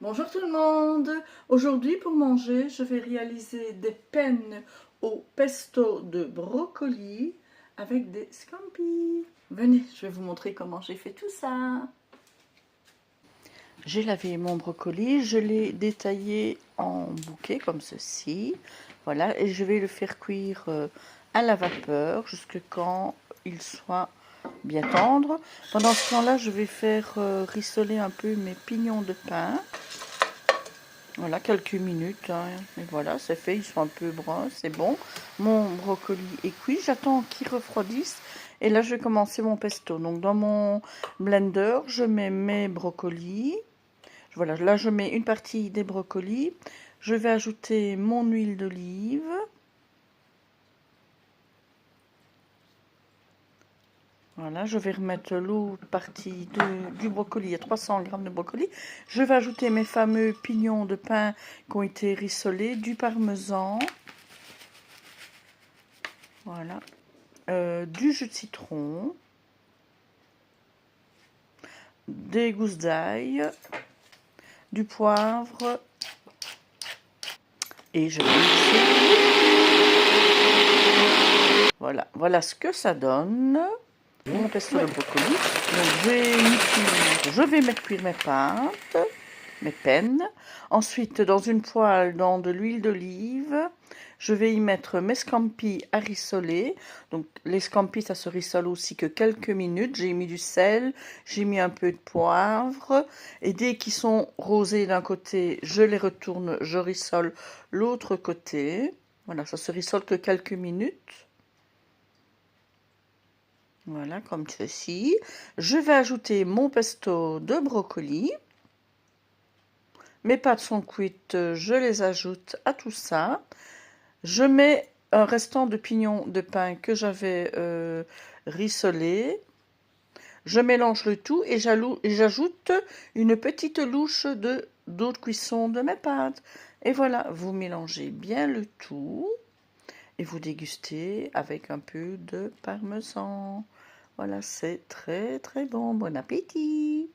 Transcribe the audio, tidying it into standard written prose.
Bonjour tout le monde. Aujourd'hui pour manger, je vais réaliser des penne au pesto de brocoli avec des scampi. Venez, je vais vous montrer comment j'ai fait tout ça. J'ai lavé mon brocoli, je l'ai détaillé en bouquets comme ceci. Voilà, et je vais le faire cuire à la vapeur jusqu'à quand il soit bien tendre. Pendant ce temps-là, je vais faire rissoler un peu mes pignons de pain. Voilà, quelques minutes, hein, et voilà, c'est fait, ils sont un peu bruns, c'est bon. Mon brocoli est cuit, j'attends qu'il refroidisse, et là je vais commencer mon pesto. Donc dans mon blender, je mets mes brocolis, voilà, là je mets une partie des brocolis, je vais ajouter mon huile d'olive, voilà, je vais remettre l'autre partie du brocoli, il y a 300 g de brocoli. Je vais ajouter mes fameux pignons de pain qui ont été rissolés, du parmesan, voilà, du jus de citron, des gousses d'ail, du poivre, et je vais mixer. Voilà, voilà ce que ça donne. Mon pesto de brocoli. Donc je vais mettre cuire mes pâtes, mes pennes. Ensuite, dans une poêle, dans de l'huile d'olive, je vais y mettre mes scampi à rissoler. Donc les scampi, ça se rissole aussi que quelques minutes. J'ai mis du sel, j'ai mis un peu de poivre. Et dès qu'ils sont rosés d'un côté, je les retourne, je rissole l'autre côté. Voilà, ça se rissole que quelques minutes. Voilà, comme ceci. Je vais ajouter mon pesto de brocoli. Mes pâtes sont cuites, je les ajoute à tout ça. Je mets un restant de pignon de pain que j'avais rissolé. Je mélange le tout et j'ajoute une petite louche d'eau de cuisson de mes pâtes. Et voilà, vous mélangez bien le tout et vous dégustez avec un peu de parmesan. Voilà, c'est très très bon. Bon appétit!